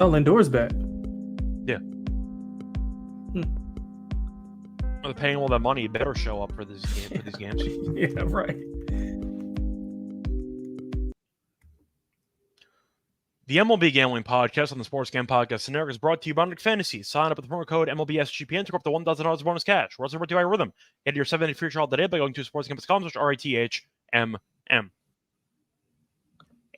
Oh, Lindor's back. Yeah. They're paying all that money. You better show up for this game, for these games. Yeah, right. The MLB Gambling Podcast on the Sports Gambling Podcast Network is brought to you by Monday Fantasy. Sign up with the promo code MLB SGPN to go up to $1,000 bonus cash. We're also brought to you by Rhythm. Get your 7-day free trial today by going to sportsgambling.com/RATHMM.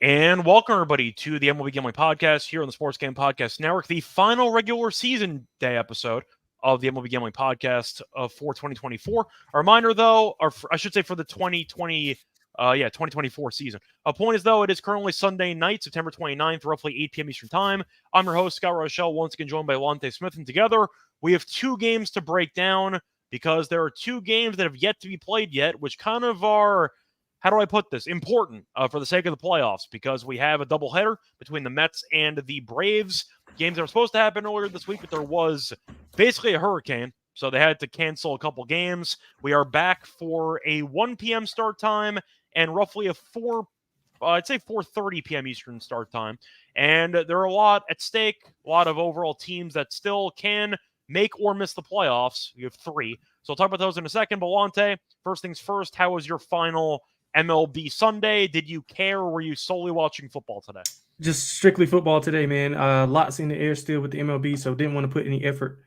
And welcome, everybody, to the MLB Gambling Podcast here on the Sports Gambling Podcast Network, the final regular season day episode of the MLB Gambling Podcast for 2024. A reminder, though, or I should say for the 2024 season. A point is, though, it is currently Sunday night, September 29th, roughly 8 p.m. Eastern Time. I'm your host, Scott Reichel, once again joined by Lonte Smith, and together we have two games to break down because there are two games that have yet to be played yet, which kind of are, how do I put this, important for the sake of the playoffs, because we have a doubleheader between the Mets and the Braves. Games that were supposed to happen earlier this week, but there was basically a hurricane, so they had to cancel a couple games. We are back for a 1 p.m. start time and roughly a 4:30 p.m. Eastern start time. And there are a lot at stake, a lot of overall teams that still can make or miss the playoffs. You have three. So I'll talk about those in a second. But Lonte, first things first, how was your final MLB Sunday? Did you care, or were you solely watching football today? Just strictly football today, man. Lots in the air still with the MLB, so didn't want to put any effort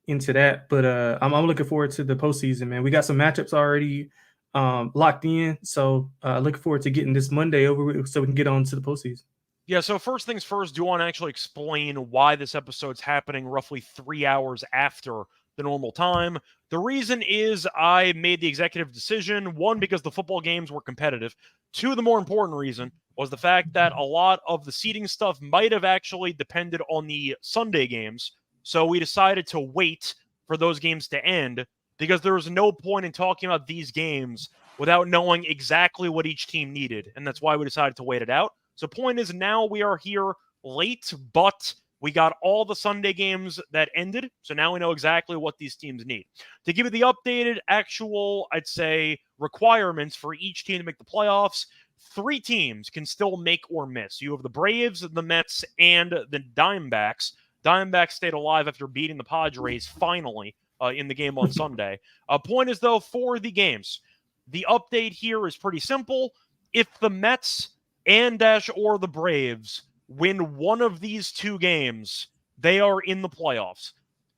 into that. But I'm looking forward to the postseason, man. We got some matchups already locked in, so looking forward to getting this Monday over with so we can get on to the postseason. Yeah, so first things first, do you want to actually explain why this episode's happening roughly 3 hours after the normal time? The reason is I made the executive decision, one, because the football games were competitive. Two, the more important reason was the fact that a lot of the seeding stuff might have actually depended on the Sunday games. So we decided to wait for those games to end because there was no point in talking about these games without knowing exactly what each team needed. And that's why we decided to wait it out. So point is, now we are here late, but we got all the Sunday games that ended. So now we know exactly what these teams need. To give you the updated actual, I'd say, requirements for each team to make the playoffs, 3 teams can still make or miss. You have the Braves, the Mets, and the Diamondbacks. Diamondbacks stayed alive after beating the Padres finally in the game on Sunday. Point is, though, for the games, the update here is pretty simple. If the Mets and or the Braves win one of these two games, they are in the playoffs.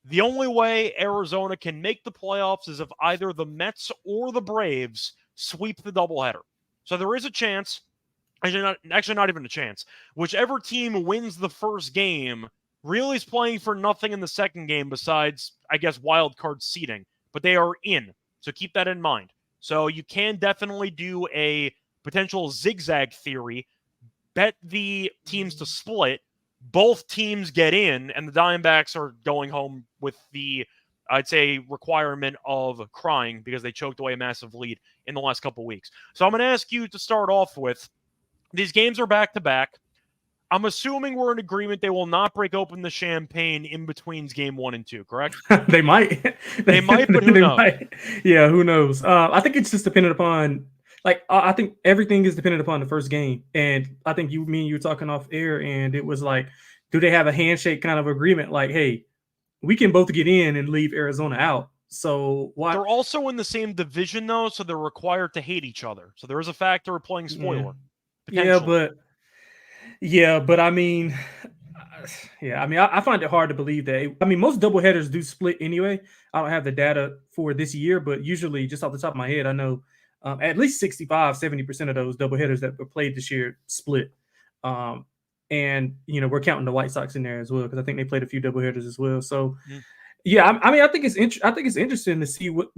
The only way Arizona can make the playoffs is if either the Mets or the Braves sweep the doubleheader. So there is a chance, actually not even a chance, whichever team wins the first game really is playing for nothing in the second game besides, I guess, wild card seeding. But they are in, so keep that in mind. So you can definitely do a potential zigzag theory, bet the teams to split, both teams get in, and the Diamondbacks are going home with the, I'd say, requirement of crying because they choked away a massive lead in the last couple weeks. So I'm going to ask you to start off with, these games are back-to-back. I'm assuming we're in agreement they will not break open the champagne in between game 1 and 2, correct? They might. They might, but who knows? Might. Yeah, who knows? I think it's just dependent upon, I think everything is dependent upon the first game. And I think you were talking off air, and it was like, do they have a handshake kind of agreement? Like, hey, we can both get in and leave Arizona out. So why? They're also in the same division, though, so they're required to hate each other. So there is a factor of playing spoiler. Yeah, but I mean, I find it hard to believe that. I mean, most doubleheaders do split anyway. I don't have the data for this year, but usually, just off the top of my head, I know at least 65-70% of those doubleheaders that were played this year split. And we're counting the White Sox in there as well because I think they played a few doubleheaders as well. So, I think it's interesting to see what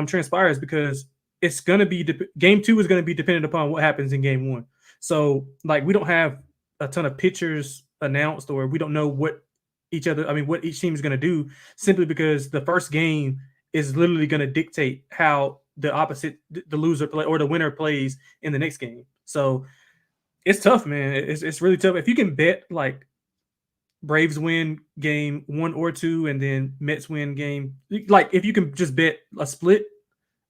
transpires because it's going to be game 2 is going to be dependent upon what happens in game 1. So, we don't have a ton of pitchers announced, or we don't know what each team is going to do, simply because the first game is literally going to dictate how the loser play or the winner plays in the next game. So it's tough, man. It's really tough. If you can bet Braves win game 1 or 2, and then Mets win game, if you can just bet a split,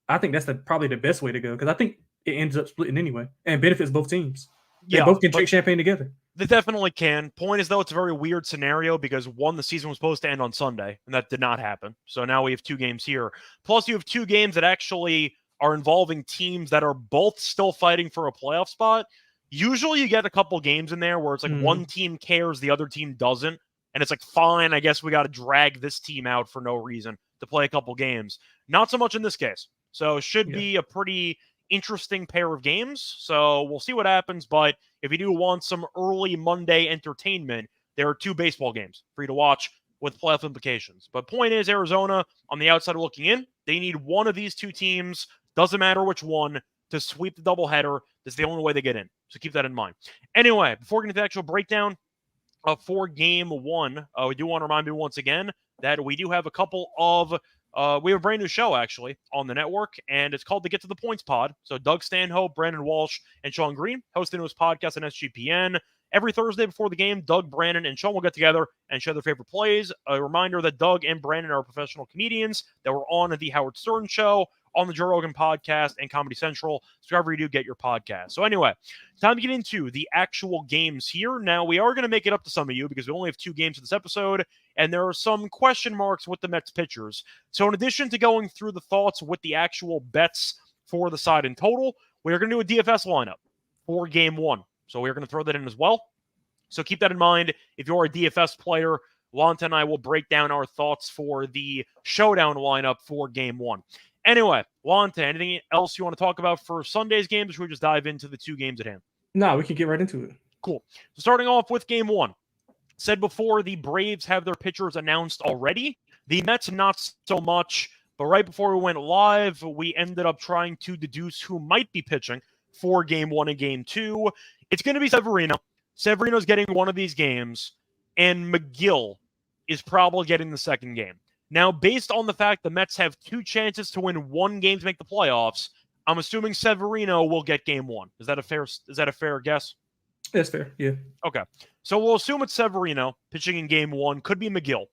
I think that's probably the best way to go, because I think it ends up splitting anyway and benefits both teams. They both can drink champagne together. They definitely can. Point is, though, it's a very weird scenario because, one, the season was supposed to end on Sunday, and that did not happen. So now we have 2 games here. Plus, you have 2 games that actually are involving teams that are both still fighting for a playoff spot. Usually you get a couple games in there where it's like one team cares, the other team doesn't. And it's like, fine, I guess we got to drag this team out for no reason to play a couple games. Not so much in this case. So should be a pretty interesting pair of games. So we'll see what happens. But if you do want some early Monday entertainment, there are 2 baseball games for you to watch with playoff implications. But point is, Arizona, on the outside looking in, they need one of these 2 teams, doesn't matter which one, to sweep the doubleheader. That's the only way they get in. So keep that in mind. Anyway, before we get into the actual breakdown for Game 1, we do want to remind you once again that we do have a couple of we have a brand new show, actually, on the network, and it's called the Get to the Points Pod. So Doug Stanhope, Brandon Walsh, and Sean Green host the newest podcast on SGPN. Every Thursday before the game, Doug, Brandon, and Sean will get together and share their favorite plays. A reminder that Doug and Brandon are professional comedians that were on the Howard Stern Show, on the Joe Rogan podcast, and Comedy Central. So wherever you do get your podcast. So anyway, time to get into the actual games here. Now, we are going to make it up to some of you because we only have 2 games in this episode, and there are some question marks with the Mets pitchers. So in addition to going through the thoughts with the actual bets for the side in total, we are going to do a DFS lineup for Game 1. So we're going to throw that in as well. So keep that in mind. If you're a DFS player, Lonte and I will break down our thoughts for the showdown lineup for Game 1. Anyway, Lonte, anything else you want to talk about for Sunday's games, or should we just dive into the 2 games at hand? No, we can get right into it. Cool. So starting off with Game 1. Said before, the Braves have their pitchers announced already. The Mets, not so much. But right before we went live, we ended up trying to deduce who might be pitching for Game 1 and Game 2. It's going to be Severino. Severino's getting one of these games, and McGill is probably getting the second game. Now, based on the fact the Mets have 2 chances to win 1 game to make the playoffs, I'm assuming Severino will get Game 1. Is that a fair guess? That's fair, yeah. Okay. So we'll assume it's Severino pitching in Game 1. Could be McGill.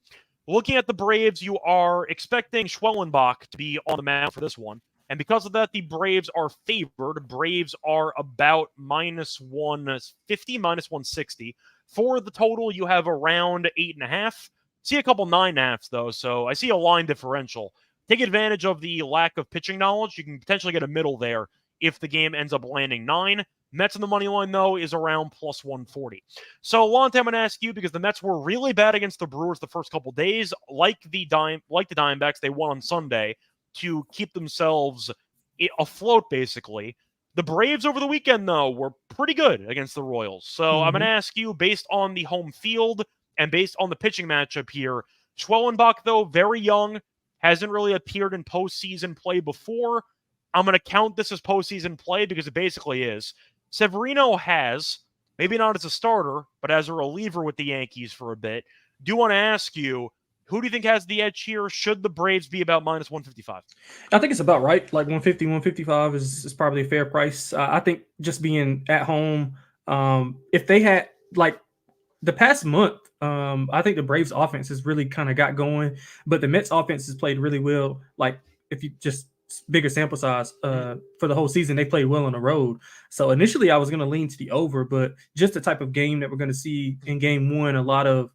Looking at the Braves, you are expecting Schwellenbach to be on the mound for this one. And because of that, the Braves are favored. Braves are about minus 150, minus 160. For the total, you have around 8.5. See a couple 9.5s, though, so I see a line differential. Take advantage of the lack of pitching knowledge. You can potentially get a middle there if the game ends up landing 9. Mets on the money line, though, is around plus 140. So, Lonte, I'm going to ask you, because the Mets were really bad against the Brewers the first couple days. Like the Diamondbacks, they won on Sunday to keep themselves afloat, basically. The Braves over the weekend, though, were pretty good against the Royals. So I'm going to ask you, based on the home field and based on the pitching matchup here, Schwellenbach, though, very young, hasn't really appeared in postseason play before. I'm going to count this as postseason play because it basically is. Severino has, maybe not as a starter, but as a reliever with the Yankees for a bit. Do want to ask you, who do you think has the edge here? Should the Braves be about minus 155? I think it's about right. Like 150, 155 is probably a fair price. I think just being at home, if they had, like, the past month, I think the Braves offense has really kind of got going, but the Mets offense has played really well. Like, if you just bigger sample size for the whole season, they played well on the road. So initially I was going to lean to the over, but just the type of game that we're going to see in Game 1, a lot of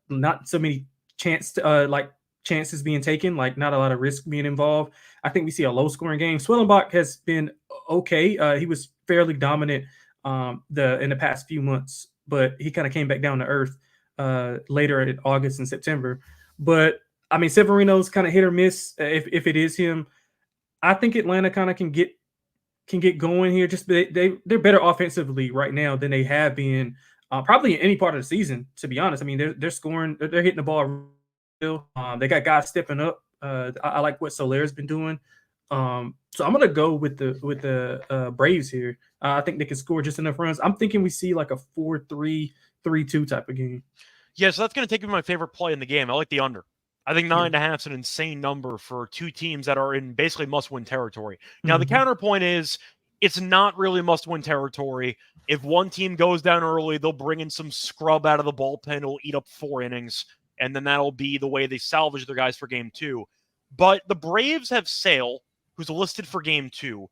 not so many chances being taken, like not a lot of risk being involved. I think we see a low scoring game. Schwellenbach has been okay. He was fairly dominant in the past few months, but he kind of came back down to earth later in August and September. But I mean, Severino's kind of hit or miss if it is him. I think Atlanta kind of can get going here. Just they're better offensively right now than they have been probably in any part of the season. To be honest, I mean they're scoring, they're hitting the ball. They got guys stepping up. I like what Soler's been doing. So I'm gonna go with the Braves here. I think they can score just enough runs. I'm thinking we see like a 4-3, 3-2 type of game. Yeah, so that's going to take me my favorite play in the game. I like the under. I think 9.5 is an insane number for 2 teams that are in basically must-win territory. Now, the counterpoint is it's not really must-win territory. If one team goes down early, they'll bring in some scrub out of the bullpen who'll eat up 4 innings, and then that'll be the way they salvage their guys for Game 2. But the Braves have Sale, who's listed for Game 2.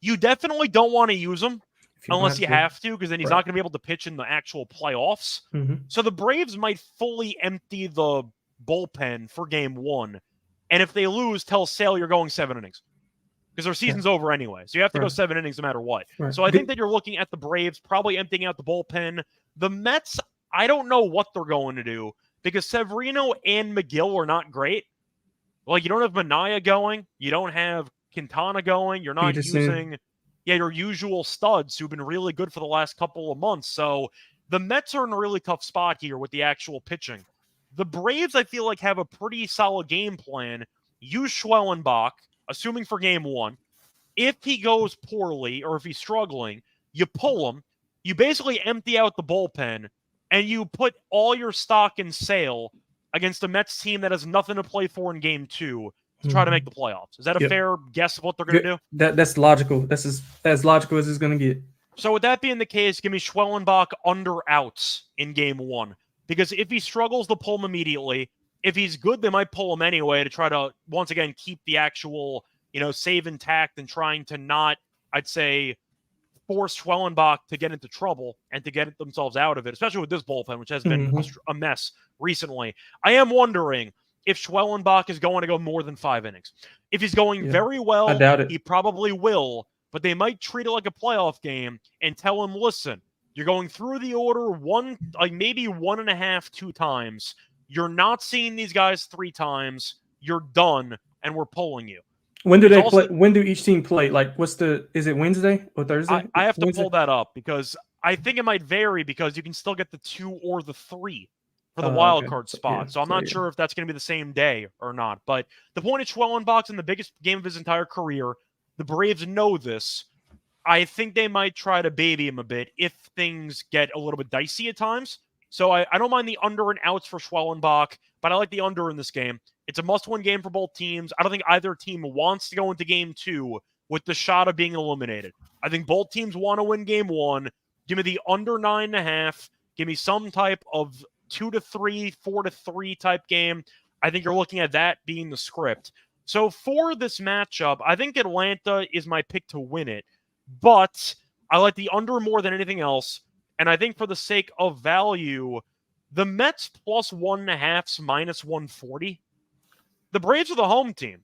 You definitely don't want to use him unless you have to, because then he's not going to be able to pitch in the actual playoffs. So the Braves might fully empty the bullpen for game 1. And if they lose, tell Sale you're going 7 innings. Because their season's over anyway. So you have to go 7 innings no matter what. So I think that you're looking at the Braves probably emptying out the bullpen. The Mets, I don't know what they're going to do because Severino and McGill are not great. Like, you don't have Manaea going. You don't have Quintana going. You're not using your usual studs who've been really good for the last couple of months. So the Mets are in a really tough spot here with the actual pitching. The Braves, I feel like, have a pretty solid game plan. Use Schwellenbach, assuming for game 1. If he goes poorly or if he's struggling, you pull him. You basically empty out the bullpen, and you put all your stock in Sale against a Mets team that has nothing to play for in game 2 to try to make the playoffs. Is that a fair guess of what they're going to do? That's logical. That's as logical as it's going to get. So with that being the case, give me Schwellenbach under outs in game 1. Because if he struggles, they'll pull him immediately. If he's good, they might pull him anyway to try to, once again, keep the actual, save intact and trying to not, I'd say, force Schwellenbach to get into trouble and to get themselves out of it, especially with this bullpen, which has been a mess recently. I am wondering if Schwellenbach is going to go more than 5 innings. If he's going very well, I doubt it. He probably will, but they might treat it like a playoff game and tell him, listen, you're going through the order maybe 1.5, 2 times. You're not seeing these guys 3 times. You're done, and we're pulling you. When do they play? When do each team play? Like, is it Wednesday or Thursday? I have to pull that up because I think it might vary because you can still get the 2 or the 3 for the wild card spot. So I'm not sure if that's going to be the same day or not. But the point of Schwellenbach's in the biggest game of his entire career. The Braves know this. I think they might try to baby him a bit if things get a little bit dicey at times. So I don't mind the under and outs for Schwellenbach, but I like the under in this game. It's a must-win game for both teams. I don't think either team wants to go into game 2 with the shot of being eliminated. I think both teams want to win game 1. Give me the under 9.5. Give me some type of 2-3, 4-3 type game. I think you're looking at that being the script. So for this matchup, I think Atlanta is my pick to win it. But I like the under more than anything else. And I think for the sake of value, the Mets plus 1.5's minus 140. The Braves are the home team.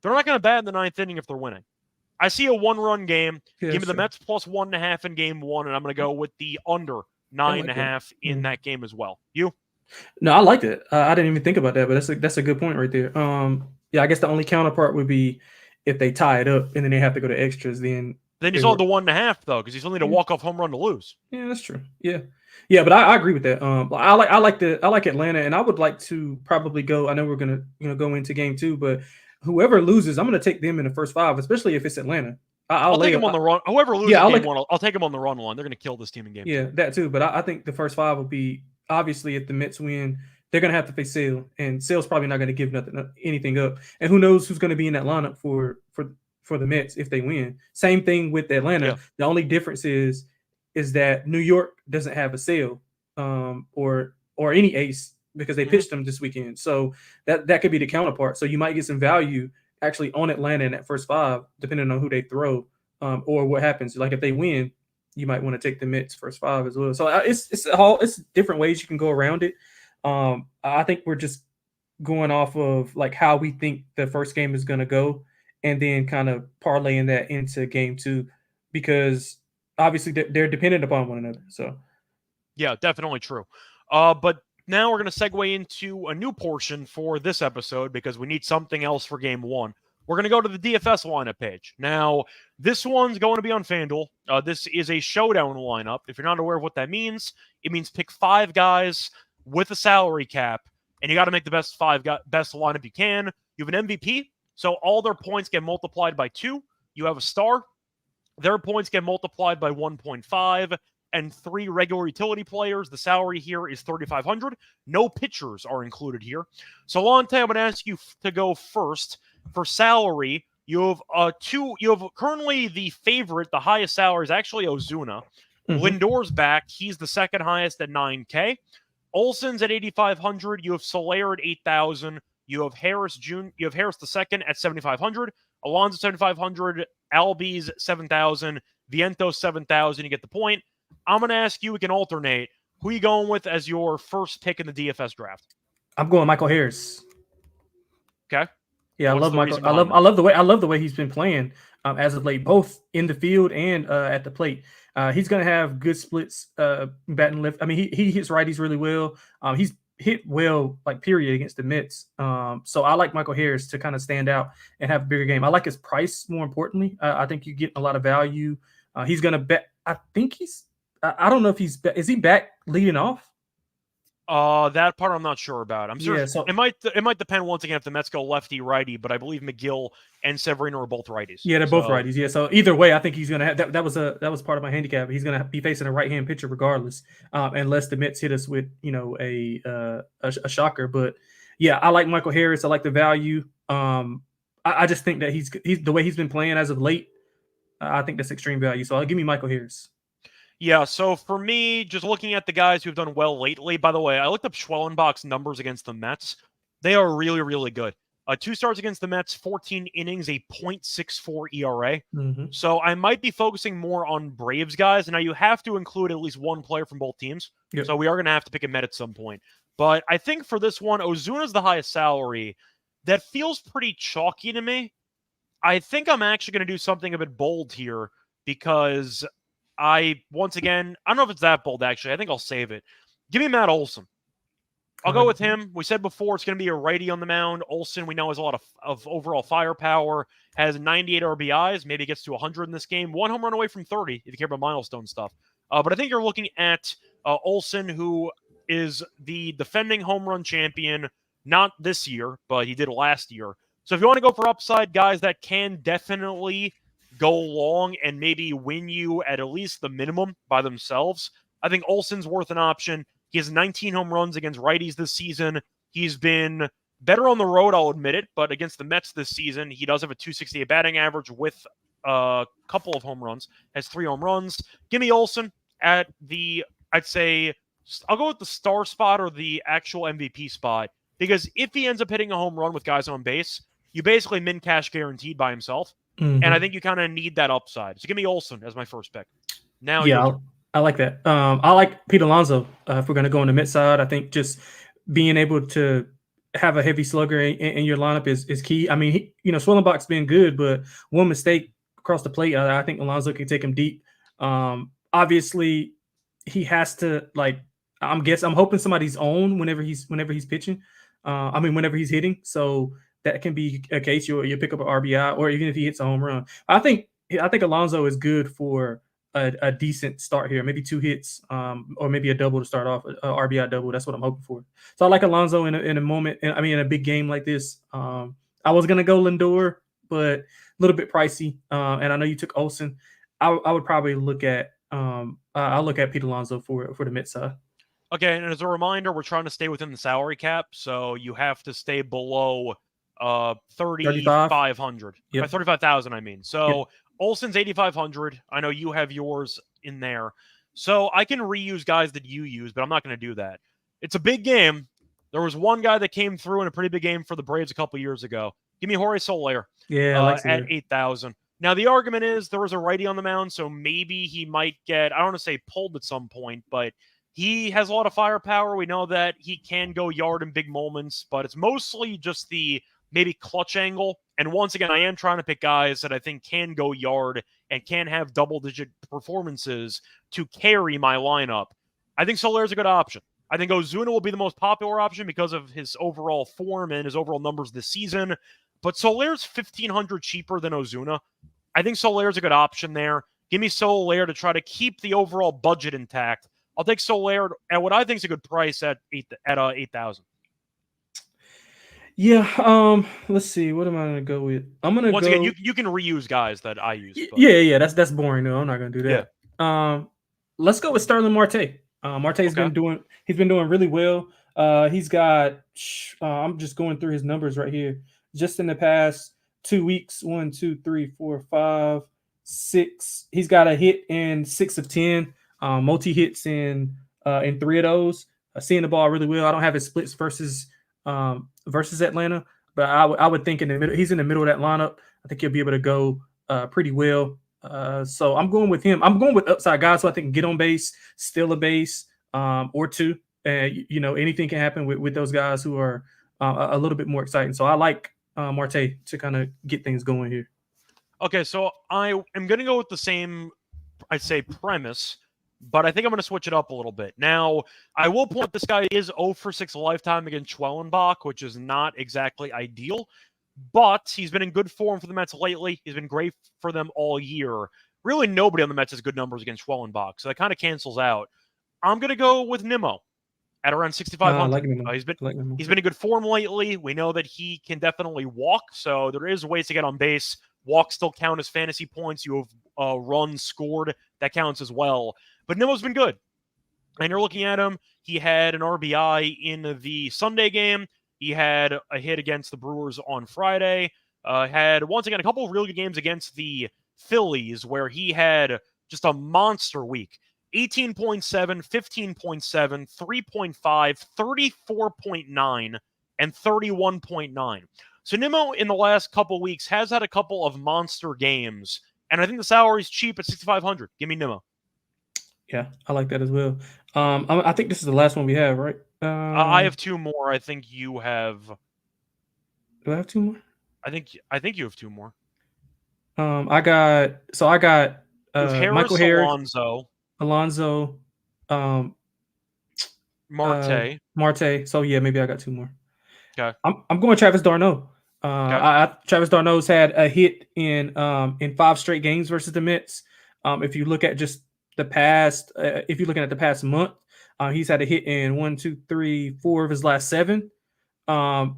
They're not going to bat in the 9th inning if they're winning. I see a 1-run game. Give me the Mets plus 1.5 in game 1, and I'm going to go with the under 9.5 in that game as well. You? No, I liked it. I didn't even think about that, but that's a good point right there. I guess the only counterpart would be if they tie it up and then they have to go to extras. Then you still have the 1.5 though, because you still need a walk-off home run to lose. Yeah, that's true. Yeah, but I agree with that. I like Atlanta, and I would like to probably go. I know we're gonna go into game 2, but whoever loses, I'm gonna take them in the first 5, especially if it's Atlanta. I'll take them on the run. Whoever loses game 1, I'll take them on the run line. They're gonna kill this team in game 2. Yeah, that too. But I think the first 5 will be obviously if the Mets win, they're gonna have to face Sale, and Sale's probably not gonna give anything up. And who knows who's gonna be in that lineup for the Mets if they win. Same thing with Atlanta. Yeah. The only difference is that New York doesn't have a Sale or any ace because they pitched them this weekend. So that could be the counterpart. So you might get some value actually on Atlanta in that first 5, depending on who they throw or what happens. Like if they win, you might want to take the Mets first 5 as well. So it's different ways you can go around it. I think we're just going off of like how we think the first game is going to go, and then kind of parlaying that into game 2, because obviously they're dependent upon one another. So, yeah, definitely true. But now we're going to segue into a new portion for this episode because we need something else for game 1. We're going to go to the DFS lineup page. Now, this one's going to be on FanDuel. This is a showdown lineup. If you're not aware of what that means, it means pick 5 guys with a salary cap, and you got to make the best lineup you can. You have an MVP. So all their points get multiplied by 2. You have a star. Their points get multiplied by 1.5. And 3 regular utility players. The salary here is $3,500. No pitchers are included here. So, Lonte, I'm going to ask you to go first. For salary, you have You have currently the favorite. The highest salary is actually Ozuna. Lindor's back. He's the second highest at $9K. Olsen's at $8,500. You have Soler at $8,000. You have Harris You have Harris the second at $7,500. Alonso $7,500. Albies $7,000. Vientos 7,000. You get the point. I'm going to ask you, we can alternate. Who are you going with as your first pick in the DFS draft? I'm going Michael Harris. Okay. Yeah, I What's love the Michael. reason behind I love the way he's been playing as of late, both in the field and at the plate. He's going to have good splits, batting lift. I mean, he hits righties really well. He's hit well, like period, against the Mets. So I like Michael Harris to kind of stand out and have a bigger game. I like his price more importantly. I think you get a lot of value. He's going to bet. I think he's. I don't know if he's. Is he back leading off? That part I'm not sure about. I'm sure it might depend once again if the Mets go lefty righty, but I believe McGill and Severino are both righties. Yeah, they're both righties. Yeah, so either way, I think he's gonna have that was part of my handicap. He's gonna be facing a right-hand pitcher regardless, unless the Mets hit us with a shocker. But yeah, I like Michael Harris. I like the value. I just think that he's the way he's been playing as of late. I think that's extreme value. So I'll give me Michael Harris. Yeah, so for me, just looking at the guys who've done well lately, by the way, I looked up Schwellenbach's numbers against the Mets. They are really, really good. 2 starts against the Mets, 14 innings, a .64 ERA. Mm-hmm. So I might be focusing more on Braves guys. Now, you have to include at least one player from both teams. Yep. So we are going to have to pick a Met at some point. But I think for this one, Ozuna's the highest salary. That feels pretty chalky to me. I think I'm actually going to do something a bit bold here because once again, I don't know if it's that bold, actually. I think I'll save it. Give me Matt Olson. I'll go with him. We said before it's going to be a righty on the mound. Olson, we know, has a lot of overall firepower, has 98 RBIs, maybe gets to 100 in this game. 1 home run away from 30, if you care about milestone stuff. But I think you're looking at Olson, who is the defending home run champion, not this year, but he did last year. So if you want to go for upside, guys that can definitely go long and maybe win you at least the minimum by themselves, I think Olson's worth an option. He has 19 home runs against righties this season. He's been better on the road, I'll admit it, but against the Mets this season, he does have a .268 batting average with a couple of home runs, has 3 home runs. Give me Olson at I'd say, I'll go with the star spot or the actual MVP spot, because if he ends up hitting a home run with guys on base, you basically min cash guaranteed by himself. Mm-hmm. And I think you kind of need that upside. So give me Olson as my first pick. Now, yeah, I like that. I like Pete Alonso. If we're going to go on the mid side, I think just being able to have a heavy slugger in your lineup is key. I mean, Swellenbach's been good, but one mistake across the plate, I think Alonso can take him deep. Obviously, he has to, I'm hoping somebody's on whenever he's pitching. Whenever he's hitting. So that can be a case you pick up an RBI, or even if he hits a home run. I think Alonso is good for a decent start here, maybe 2 hits, or maybe a double to start off, a RBI double. That's what I'm hoping for. So I like Alonso in a moment. In a big game like this. I was gonna go Lindor, but a little bit pricey. And I know you took Olsen. I would probably look at I'll look at Pete Alonso for the mid side. Okay, and as a reminder, we're trying to stay within the salary cap, so you have to stay below 3,500. Yep. 35,000, I mean. So yep. Olsen's 8,500. I know you have yours in there. So I can reuse guys that you use, but I'm not going to do that. It's a big game. There was one guy that came through in a pretty big game for the Braves a couple years ago. Give me Jorge Soler. Yeah, at 8,000. Now, the argument is there was a righty on the mound, so maybe he might get, I don't want to say pulled at some point, but he has a lot of firepower. We know that he can go yard in big moments, but it's mostly just the maybe clutch angle. And once again, I am trying to pick guys that I think can go yard and can have double-digit performances to carry my lineup. I think Soler's a good option. I think Ozuna will be the most popular option because of his overall form and his overall numbers this season. But Soler's $1,500 cheaper than Ozuna. I think Soler's a good option there. Give me Soler to try to keep the overall budget intact. I'll take Soler at what I think is a good price at 8,000. Yeah. Let's see. What am I going to go with? I'm going to once again. You can reuse guys that I use. But... Yeah. That's boring. No, I'm not going to do that. Yeah. Let's go with Starling Marte. Marte's been doing really well. He's got. I'm just going through his numbers right here. Just in the past 2 weeks, 1, 2, 3, 4, 5, 6. He's got a hit in 6 of 10. Multi hits in 3 of those. Seeing the ball really well. I don't have his splits versus Atlanta, but I would think in the middle. He's in the middle of that lineup. I think he'll be able to go pretty well. So I'm going with him. I'm going with upside guys so I think get on base, steal a base, or two. Anything can happen with those guys who are a little bit more exciting. So I like Marte to kind of get things going here. Okay, so I am going to go with the same, I'd say, premise, but I think I'm going to switch it up a little bit. Now, I will point this guy is 0 for 6 lifetime against Schwellenbach, which is not exactly ideal, but he's been in good form for the Mets lately. He's been great for them all year. Really, nobody on the Mets has good numbers against Schwellenbach, so that kind of cancels out. I'm going to go with Nimmo at around 6,500. I like Nimmo. He's been in good form lately. We know that he can definitely walk, so there is ways to get on base. Walks still count as fantasy points. You have runs scored. That counts as well. But Nimmo's been good. And you're looking at him. He had an RBI in the Sunday game. He had a hit against the Brewers on Friday. Had, once again, a couple of really good games against the Phillies where he had just a monster week. 18.7, 15.7, 3.5, 34.9, and 31.9. So Nimmo in the last couple of weeks has had a couple of monster games, and I think the salary is cheap at 6,500. Give me Nimmo. Yeah, I like that as well. I think this is the last one we have, right? I have two more. I think you have. Do I have two more? I think you have two more. I got Harris, Michael Harris, Alonso, Marte. So yeah, maybe I got two more. Okay. I'm going Travis d'Arnaud. Travis d'Arnaud's had a hit in 5 straight games versus the Mets. If you look at just the past, if you're looking at the past month, he's had a hit in 1, 2, 3, 4 of his last 7.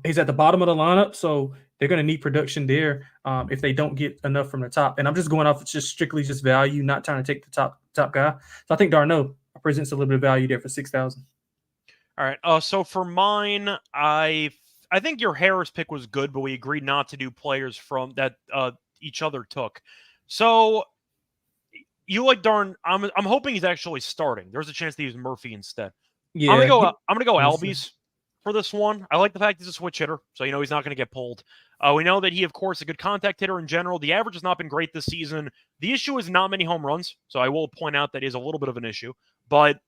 He's at the bottom of the lineup, so they're going to need production there if they don't get enough from the top. And I'm just going off just strictly just value, not trying to take the top guy. So I think d'Arnaud presents a little bit of value there for 6,000. All right. So for mine, I think your Harris pick was good, but we agreed not to do players from that each other took. So you like I'm hoping he's actually starting. There's a chance to use Murphy instead. Yeah, I'm gonna go Albies for this one. I like the fact he's a switch hitter, so he's not going to get pulled. We know that he, of course, is a good contact hitter in general. The average has not been great this season. The issue is not many home runs, so I will point out that is a little bit of an issue. But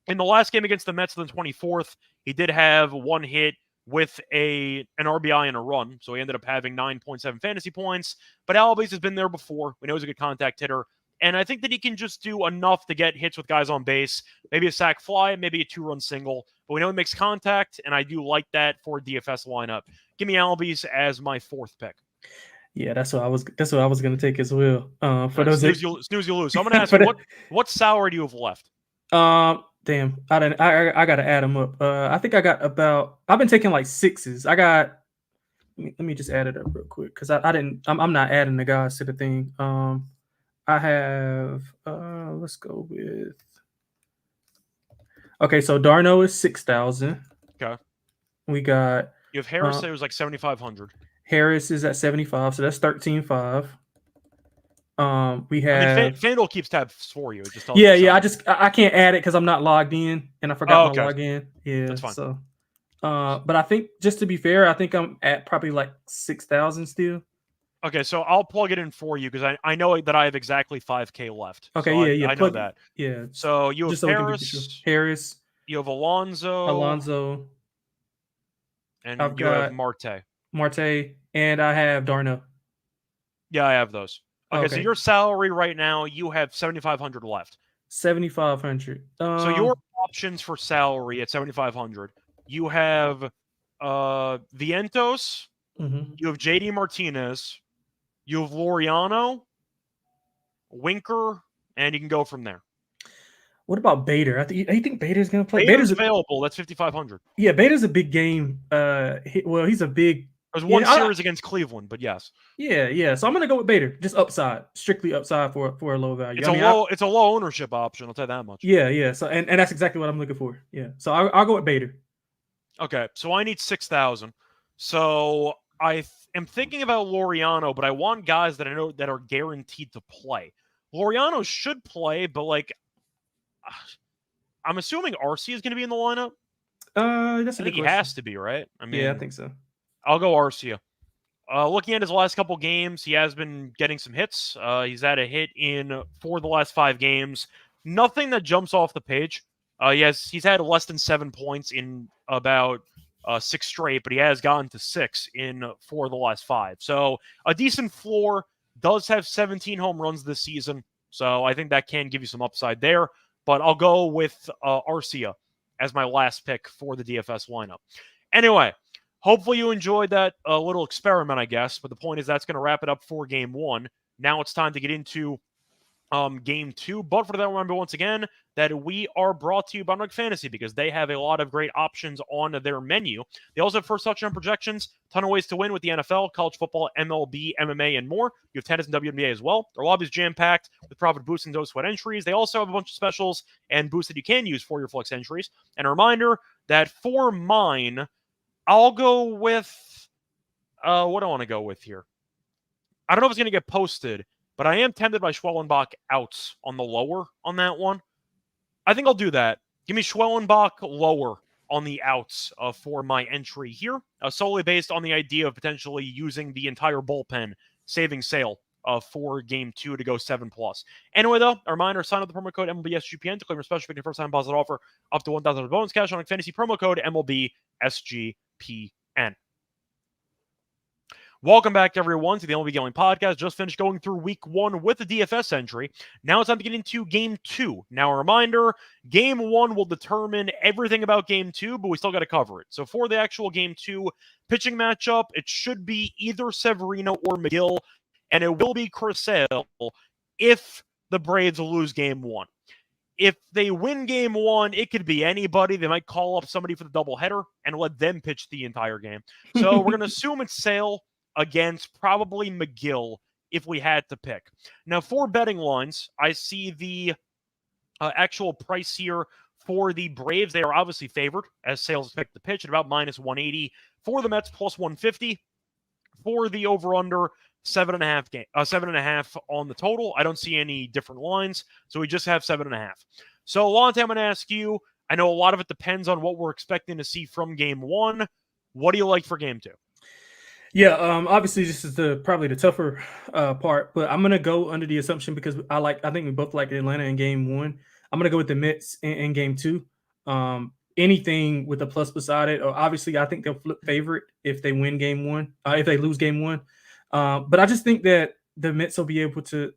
in the last game against the Mets on the 24th, he did have one hit with an RBI and a run, so he ended up having 9.7 fantasy points. But Albies has been there before. We know he's a good contact hitter. And I think that he can just do enough to get hits with guys on base, maybe a sac fly, maybe a 2-run single. But we know he makes contact, and I do like that for a DFS lineup. Give me Albies as my 4th pick. Yeah, that's what I was going to take as well. For those snooze, you lose. So I'm going to ask you, what salary do you have left? Damn, I got to add them up. I think I got I've been taking like 6s. I got. Let me just add it up real quick because I'm not adding the guys to the thing. I have, let's go with, okay, so d'Arnaud is 6,000. Okay. We got. You have Harris, it was like 7,500. Harris is at 75, so that's 13.5. We have. FanDuel keeps tabs for you. Just I can't add it because I'm not logged in and I forgot to log in. Yeah, that's fine. So, but I think just to be fair, I think I'm at probably like 6,000 still. Okay, so I'll plug it in for you because I know that I have exactly 5K left. Okay, so I know that. Yeah. So you have Harris. You have Alonso. And you have Marte, and I have d'Arnaud. Yeah, I have those. Okay, so your salary right now, you have 7,500 left. 7,500. So your options for salary at 7,500, you have Vientos, you have JD Martinez, you have Laureano, Winker, and you can go from there. What about Bader? I think Bader's going to play. Bader's available. That's 5,500. Yeah, Bader's a big game. He's a big. There's one series against Cleveland, but yes. Yeah. So I'm going to go with Bader. Just upside, strictly upside for a low value. It's a low ownership option. I'll tell you that much. Yeah. So and that's exactly what I'm looking for. Yeah. So I'll go with Bader. Okay. So I need 6,000. So I am thinking about Laureano, but I want guys that I know that are guaranteed to play. Laureano should play, but I'm assuming RC is going to be in the lineup. I think he has to be, right? I think so. I'll go Arcia. Looking at his last couple games, he has been getting some hits. He's had a hit in 4 of the last 5 games. Nothing that jumps off the page. He's had less than 7 points in about 6 straight, but he has gotten to 6 in 4 of the last 5. So a decent floor. Does have 17 home runs this season, so I think that can give you some upside there. But I'll go with Arcia as my last pick for the DFS lineup. Anyway, hopefully you enjoyed that little experiment, I guess. But the point is that's going to wrap it up for Game 1. Now it's time to get into Game 2. But for that, remember once again that we are brought to you by Nook Fantasy because they have a lot of great options on their menu. They also have first touchdown projections, ton of ways to win with the NFL, college football, MLB, MMA, and more. You have tennis and WNBA as well. Their lobby is jam-packed with profit boosts and no sweat entries. They also have a bunch of specials and boosts that you can use for your flex entries. And a reminder that for mine, I'll go with what do I want to go with here? I don't know if it's going to get posted, but I am tempted by Schwellenbach outs on the lower on that one. I think I'll do that. Give me Schwellenbach lower on the outs for my entry here, solely based on the idea of potentially using the entire bullpen, saving Sale for Game 2 to go 7+. Anyway, though, a reminder, sign up the promo code MLBSGPN to claim your special pick and first-time deposit offer up to $1,000 bonus cash on fantasy promo code MLBSGPN. Welcome back, everyone, to the MLB Gambling Podcast. Just finished going through Week 1 with the DFS entry. Now it's time to get into Game 2. Now, a reminder, Game 1 will determine everything about Game 2, but we still got to cover it. So for the actual Game 2 pitching matchup, it should be either Severino or McGill, and it will be Chris Sale if the Braves lose Game 1. If they win Game 1, it could be anybody. They might call up somebody for the doubleheader and let them pitch the entire game. So we're going to assume it's Sale against probably McGill if we had to pick. Now, for betting lines, I see the actual price here for the Braves. They are obviously favored as Sales picked the pitch at about -180. For the Mets, +150. For the over-under, 7.5 on the total. I don't see any different lines, so we just have 7.5. So, Lonte, I'm going to ask you, I know a lot of it depends on what we're expecting to see from Game 1. What do you like for Game 2? Yeah, obviously this is probably the tougher part, but I'm gonna go under the assumption because I think we both like Atlanta in Game 1. I'm gonna go with the Mets in Game 2. Anything with a plus beside it, or obviously I think they'll flip favorite if they win Game 1, if they lose Game 1. But I just think that the Mets will be able to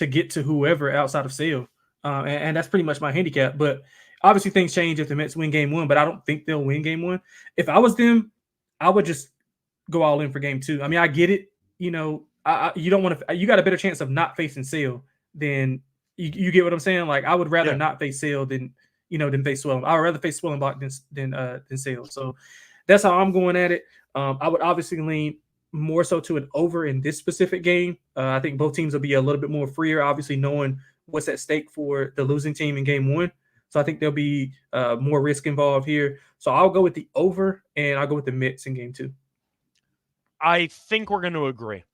get to whoever outside of Sale, and that's pretty much my handicap. But obviously things change if the Mets win Game 1, but I don't think they'll win Game 1. If I was them, I would just go all in for Game 2. I mean, I get it. You know, you don't want to. You got a better chance of not facing Sale than you get what I'm saying. Like, I would rather not face Sale than face Swellenbach. I would rather face Swellenbach than Sale. So that's how I'm going at it. I would obviously lean more so to an over in this specific game. I think both teams will be a little bit more freer, obviously knowing what's at stake for the losing team in Game 1. So I think there'll be more risk involved here. So I'll go with the over, and I'll go with the Mets in Game 2. I think we're going to agree.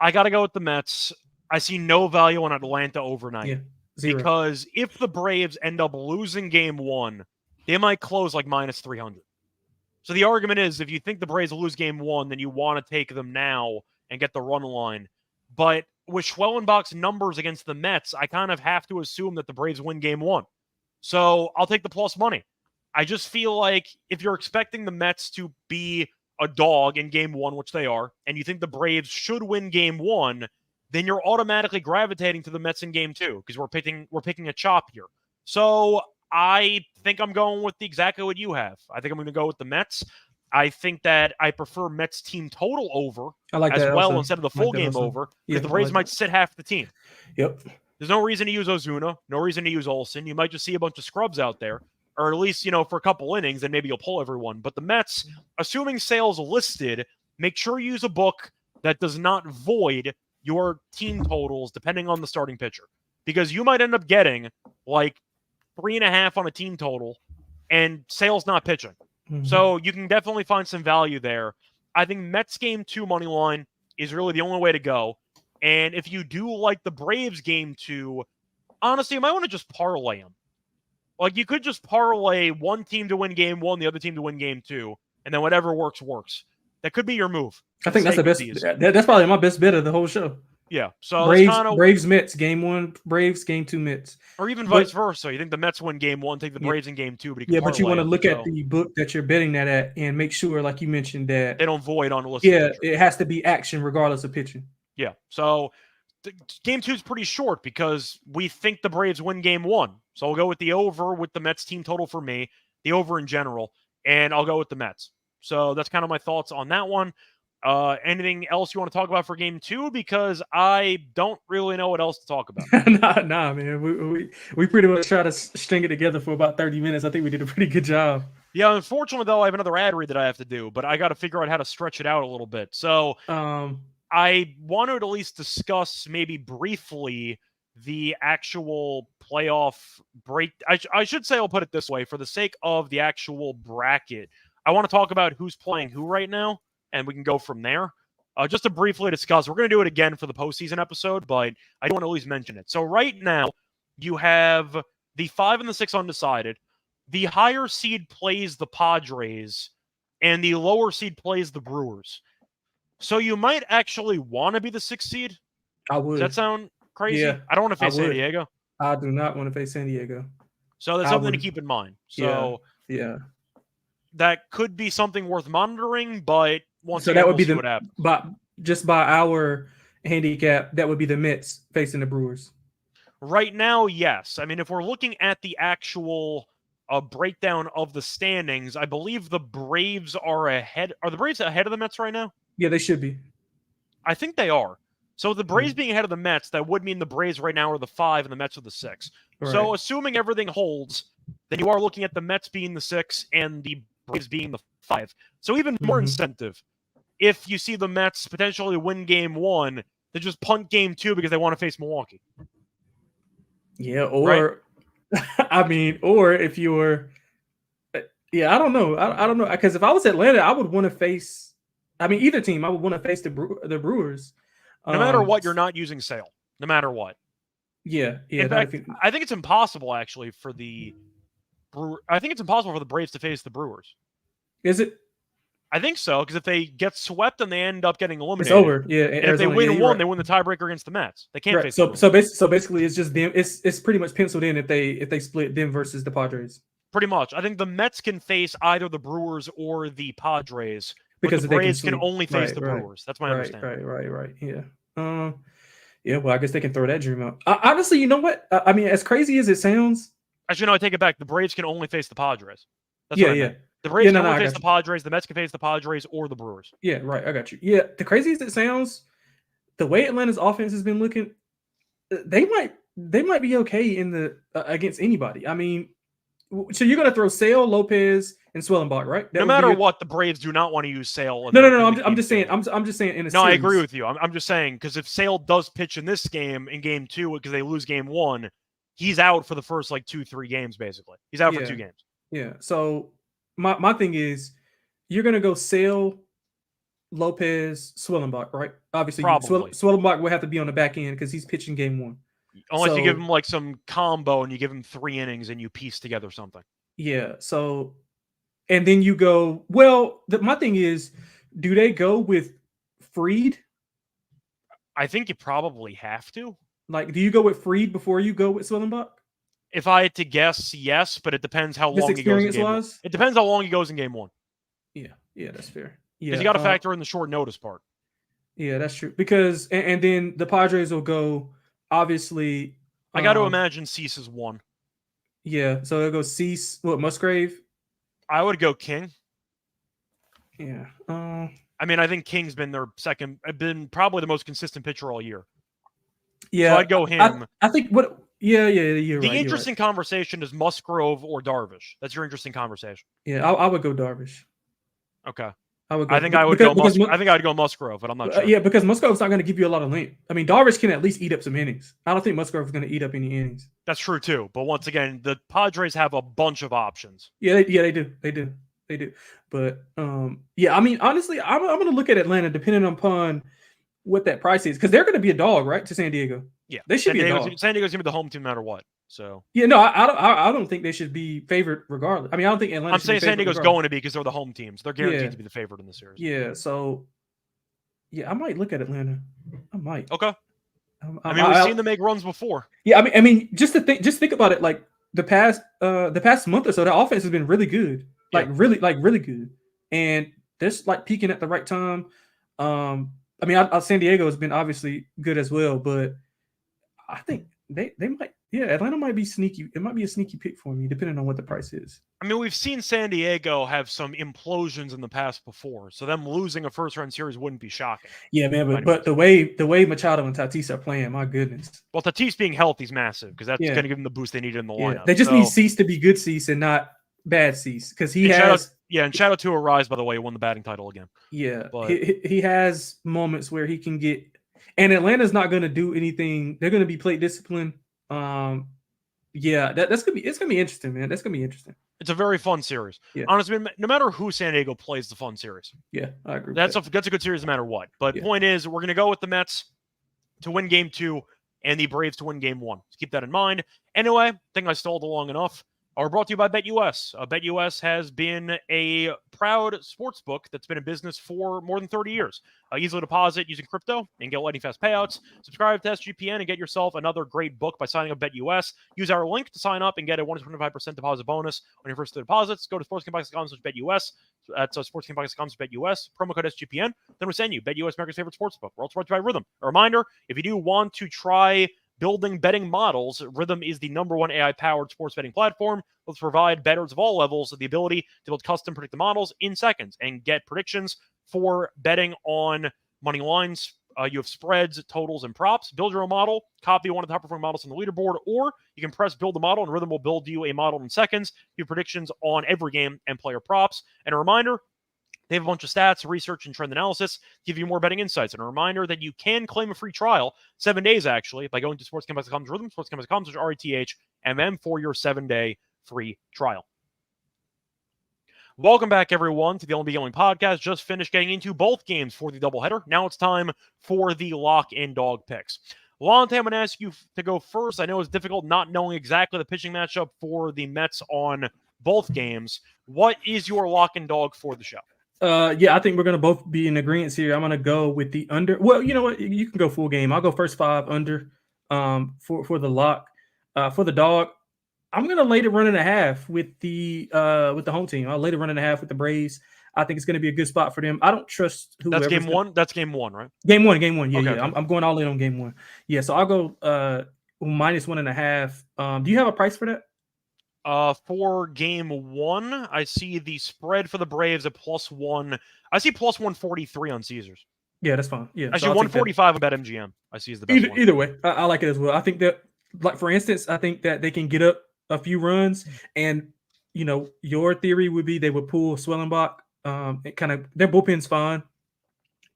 I got to go with the Mets. I see no value on Atlanta overnight. Yeah, zero. Because if the Braves end up losing Game 1, they might close like -300. So the argument is, if you think the Braves will lose Game 1, then you want to take them now and get the run line. But with Schwellenbach's numbers against the Mets, I kind of have to assume that the Braves win Game 1. So I'll take the plus money. I just feel like if you're expecting the Mets to be a dog in Game 1, which they are, and you think the Braves should win Game 1, then you're automatically gravitating to the Mets in Game 2 because we're picking a chop here. So I think I'm going with exactly what you have. I think I'm going to go with the Mets. I think that I prefer Mets team total over as well instead of the full game over because the Braves might sit half the team. Yep. There's no reason to use Ozuna, no reason to use Olsen. You might just see a bunch of scrubs out there. Or at least, for a couple innings, and maybe you'll pull everyone. But the Mets, assuming Sale's listed, make sure you use a book that does not void your team totals depending on the starting pitcher. Because you might end up getting like 3.5 on a team total, and Sale's not pitching. Mm-hmm. So you can definitely find some value there. I think Mets Game 2 money line is really the only way to go. And if you do like the Braves Game 2, honestly, you might want to just parlay them. Like, you could just parlay one team to win Game 1, the other team to win Game 2, and then whatever works, works. That could be your move. I think that's the best. That's probably my best bet of the whole show. Yeah. So Braves Mets game 1, Braves game 2 Mets, or even vice versa. You think the Mets win game 1, take the Braves in game 2, but but you want to look at the book that you're betting that at and make sure, like you mentioned, that they don't void on the list. Yeah, it has to be action regardless of pitching. Yeah. So game 2 is pretty short because we think the Braves win game 1. So I'll go with the over with the Mets team total for me, the over in general, and I'll go with the Mets. So that's kind of my thoughts on that one. Anything else you want to talk about for game 2? Because I don't really know what else to talk about. nah, man. We pretty much try to string it together for about 30 minutes. I think we did a pretty good job. Yeah, unfortunately, though, I have another ad read that I have to do, but I got to figure out how to stretch it out a little bit. So I want to at least discuss maybe briefly the actual playoff break. I should say, I'll put it this way, for the sake of the actual bracket, I want to talk about who's playing who right now, and we can go from there. Just to briefly discuss, we're going to do it again for the postseason episode, but I do want to at least mention it. So right now, you have the 5 and the 6 undecided. The higher seed plays the Padres, and the lower seed plays the Brewers. So you might actually want to be the 6th seed. I would. Does that sound crazy? Yeah, I don't want to face San Diego. I do not want to face San Diego. So that's something to keep in mind. So yeah. That could be something worth monitoring, but once so again, that would be what happens. But just by our handicap, that would be the Mets facing the Brewers. Right now, yes. I mean, if we're looking at the actual breakdown of the standings, I believe the Braves are ahead. Are the Braves ahead of the Mets right now? Yeah, they should be. I think they are. So the Braves being ahead of the Mets, that would mean the Braves right now are the 5 and the Mets are the 6. Right. So assuming everything holds, then you are looking at the Mets being the 6 and the Braves being the 5. So even more incentive if you see the Mets potentially win game 1 to just punt game 2 because they want to face Milwaukee. Yeah, or I mean, or if you were, I don't know. I don't know, because if I was Atlanta, I would want to face. I mean, either team, I would want to face the Brewers. No matter what, you're not using Sale. No matter what. Yeah. In fact, I think it's impossible actually for the I think it's impossible for the Braves to face the Brewers. Is it? I think so, because if they get swept and they end up getting eliminated, it's over. Yeah, and if they win 1, they win the tiebreaker against the Mets. They can't face. So basically, it's just them. It's pretty much penciled in if they split them versus the Padres. Pretty much, I think the Mets can face either the Brewers or the Padres, because the Braves can only face the Brewers. That's my understanding. Right. Yeah. Yeah. Well, I guess they can throw that dream out. Honestly, you know what? I mean, as crazy as it sounds. Actually, no, I take it back. The Braves can only face the Padres. That's yeah. The Braves can only face the Padres. The Mets can face the Padres or the Brewers. Yeah, right. I got you. Yeah, the crazy as it sounds, the way Atlanta's offense has been looking, they might be okay in the against anybody. I mean, so you're going to throw Sale, Lopez, and Swellenbach, right? No matter what, the Braves do not want to use Sale. No. I'm just saying. I'm just saying. In a series. I agree with you. I'm just saying, because if Sale does pitch in this game, in game 2, because they lose game 1, he's out for the first 2-3 games. Basically, he's out for 2 games. Yeah. So my thing is, you're gonna go Sale, Lopez, Swellenbach, right? Obviously, Swellenbach will have to be on the back end because he's pitching game 1. Unless you give him some combo and you give him 3 innings and you piece together something. Yeah. So, and then you go. Well, my thing is, do they go with Fried? I think you probably have to. Do you go with Fried before you go with Swellenbach? If I had to guess, yes, but it depends how long he goes in game 1. It depends how long he goes in game 1. Yeah, that's fair. Yeah, because you got to factor in the short notice part. Yeah, that's true. Because and then the Padres will go. Obviously, I got to imagine Cease is 1. Yeah, so they'll go Cease. What, Musgrave? I would go King. Yeah. I mean, I think King's been their second. Been probably the most consistent pitcher all year. Yeah, so I'd go him. I think what. Yeah, you're right. The interesting conversation is Musgrove or Darvish. That's your interesting conversation. Yeah, I would go Darvish. Okay. I think I would go Musgrove, but I'm not sure. Yeah, because Musgrove's not going to give you a lot of length. I mean, Darvish can at least eat up some innings. I don't think Musgrove's going to eat up any innings. That's true too. But once again, the Padres have a bunch of options. Yeah, they do. But I mean, honestly, I'm going to look at Atlanta depending upon what that price is, because they're going to be a dog, right, to San Diego. Yeah, they should be a dog. San Diego's going to be the home team no matter what. So yeah, no, I don't think they should be favored regardless. I mean, I don't think Atlanta. I'm saying San Diego's going to be because they're the home teams. They're guaranteed to be the favorite in the series. Yeah, so Yeah, I might look at Atlanta. I might. Okay. I We've seen them make runs before. Yeah, I mean, just think about it. Like the past month or so, the offense has been really good. Yeah. Really good, and they're like peaking at the right time. I mean, San Diego has been obviously good as well, but I think they might. Yeah, Atlanta might be sneaky. It might be a sneaky pick for me, depending on what the price is. I mean, we've seen San Diego have some implosions in the past before, so them losing a first-round series wouldn't be shocking. Yeah, man, but the way Machado and Tatis are playing, my goodness. Well, Tatis being healthy is massive because that's Yeah. going to give them the boost they needed in the lineup. They just need Cease to be good Cease and not bad Cease, because he has. And shout out to Arise, by the way, who won the batting title again. Yeah, but he has moments where he can get, and Atlanta's not going to do anything. They're going to be plate discipline. Yeah, it's gonna be interesting, man. That's gonna be interesting. It's a very fun series. Yeah. Honestly, no matter who San Diego plays, the fun series. Yeah, I agree. That's a good series no matter what. But point is, we're gonna go with the Mets to win Game 2 and the Braves to win Game 1. So keep that in mind. Anyway, I think I stalled long enough. We're brought to you by BetUS. BetUS has been a proud sports book that's been in business for more than 30 years. Easily deposit using crypto and get lightning fast payouts. Subscribe to SGPN and get yourself another great book by signing up BetUS. Use our link to sign up and get a 125% deposit bonus on your first 2 deposits. Go to sportsgamblingbox.com/BetUS. That's sportsgamblingbox.com/BetUS. Promo code SGPN. Then we'll send you BetUS, America's favorite sports book. We're also brought to you by Rhythm. A reminder, if you do want to try building betting models, Rhythm is the #1 AI-powered sports betting platform. Let's provide bettors of all levels the ability to build custom predictive models in seconds and get predictions for betting on money lines. You have spreads, totals, and props. Build your own model, copy one of the top-performing models on the leaderboard, or you can press build a model, and Rhythm will build you a model in seconds. Do predictions on every game and player props. And a reminder, they have a bunch of stats, research, and trend analysis to give you more betting insights. And a reminder that you can claim a free trial, 7 days actually, by going to sportsgamblingbox.com/rhythm, sportsgamblingbox.com/RETHMM for your 7-day free trial. Welcome back, everyone, to the MLB Gambling Podcast. Just finished getting into both games for the doubleheader. Now it's time for the lock and dog picks. Lonte, I'm going to ask you to go first. I know it's difficult not knowing exactly the pitching matchup for the Mets on both games. What is your lock and dog for the show? Yeah, I think we're gonna both be in agreement here. I'm gonna go with the under. Well, you know what? You can go full game. I'll go first 5 under. For the lock. For the dog, I'm gonna lay the 1.5 with the home team. I'll lay the 1.5 with the Braves. I think it's gonna be a good spot for them. I don't trust whoever. That's game 1. That's game 1, right? Game one. Yeah, okay, yeah. Okay. I'm going all in on game 1. Yeah, so I'll go -1.5. Do you have a price for that? For game 1, I see the spread for the Braves at +1. I see +143 on Caesars. Yeah, that's fine. Yeah, I see 145 on BetMGM. I see as the best one. Either way, I like it as well. I think that, like for instance, I think that they can get up a few runs, and your theory would be they would pull Swellenbach. Their bullpen's fine.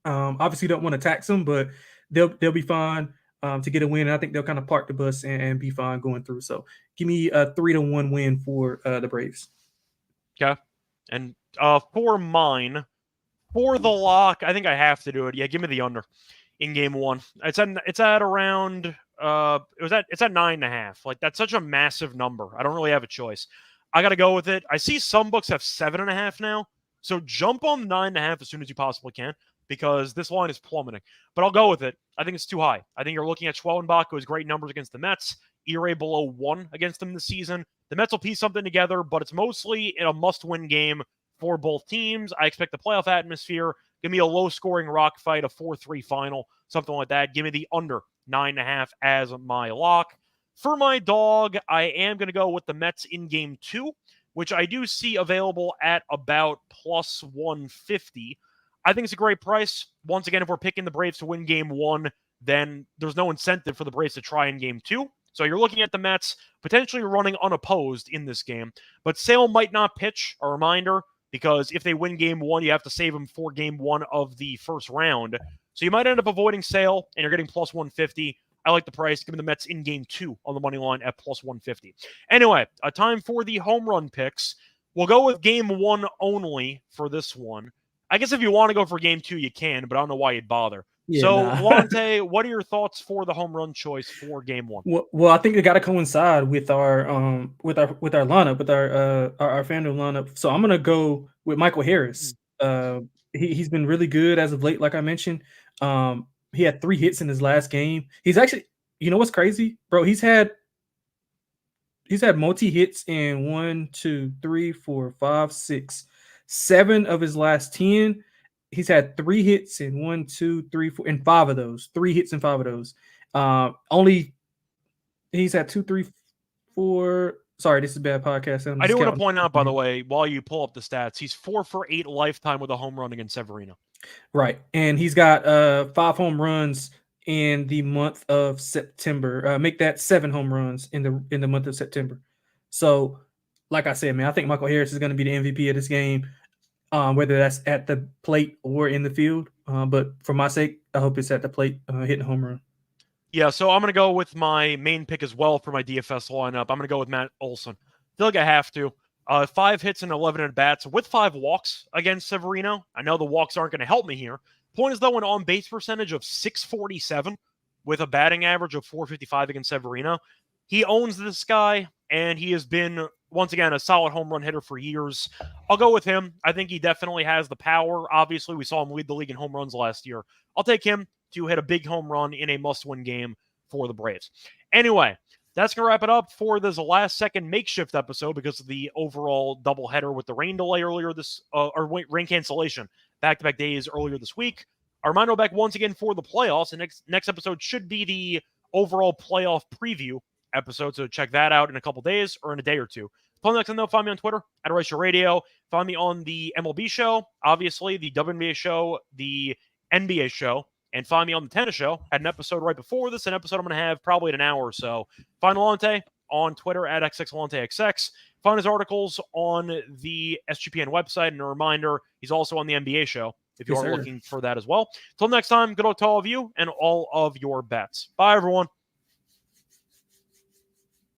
Obviously, don't want to tax them, but they'll be fine. To get a win, and I think they'll kind of park the bus and be fine going through. So give me a 3-1 win for the Braves. Okay. And for mine, for the lock, I think I have to do it. Yeah, give me the under in game 1. It's at around it's at 9.5. Like, that's such a massive number. I don't really have a choice. I gotta go with it. I see some books have 7.5 now. So jump on 9.5 as soon as you possibly can, because this line is plummeting. But I'll go with it. I think it's too high. I think you're looking at Schwellenbach, who has great numbers against the Mets, ERA below 1 against them this season. The Mets will piece something together, but it's mostly in a must-win game for both teams. I expect the playoff atmosphere. Give me a low-scoring rock fight, a 4-3 final, something like that. Give me the under 9.5 as my lock. For my dog, I am going to go with the Mets in game 2, which I do see available at about +150. I think it's a great price. Once again, if we're picking the Braves to win game 1, then there's no incentive for the Braves to try in game 2. So you're looking at the Mets potentially running unopposed in this game. But Sale might not pitch, a reminder, because if they win game 1, you have to save him for game 1 of the first round. So you might end up avoiding Sale, and you're getting +150. I like the price. Give me the Mets in game 2 on the money line at +150. Anyway, time for the home run picks. We'll go with game 1 only for this one. I guess if you want to go for game 2, you can, but I don't know why you'd bother. Yeah, Lonte, what are your thoughts for the home run choice for game 1? Well, I think it got to coincide with our lineup, with our FanDuel lineup. So I'm gonna go with Michael Harris. He's been really good as of late, like I mentioned. He had 3 hits in his last game. He's actually, you know what's crazy, bro? He's had multi hits in 1, 2, 3, 4, 5, 6, 7 of his last 10. He's had 3 hits in 1, 2, 3, 4, and 5 of those. 3 hits in 5 of those. Only he's had 2, 3, 4. Sorry, this is a bad podcast. I do want to point out, by the way, while you pull up the stats, he's 4 for 8 lifetime with a home run against Severino. Right, and he's got 5 home runs in the month of September. Make that 7 home runs in the month of September. So, like I said, man, I think Michael Harris is going to be the MVP of this game, whether that's at the plate or in the field. But for my sake, I hope it's at the plate, hitting a home run. Yeah, so I'm going to go with my main pick as well for my DFS lineup. I'm going to go with Matt Olson. I feel like I have to. 5 hits and 11 at-bats with 5 walks against Severino. I know the walks aren't going to help me here. Point is, though, an on-base percentage of 647 with a batting average of 455 against Severino. He owns this guy, and he has been, once again, a solid home run hitter for years. I'll go with him. I think he definitely has the power. Obviously, we saw him lead the league in home runs last year. I'll take him to hit a big home run in a must-win game for the Braves. Anyway, that's going to wrap it up for this last-second makeshift episode because of the overall doubleheader with the rain delay earlier rain cancellation back-to-back days earlier this week. A reminder back once again for the playoffs. The next episode should be the overall playoff preview episode, so check that out in a couple days or in a day or two. Until next time, though, find me on Twitter at Reichel Radio. Find me on the MLB show, obviously, the WNBA show, the NBA show, and find me on the tennis show. Had an episode right before this, an episode I'm going to have probably in an hour or so. Find Lonte on Twitter at XXLonteXX. Find his articles on the SGPN website. And a reminder, he's also on the NBA show if you are looking for that as well. Till next time, good luck to all of you and all of your bets. Bye, everyone.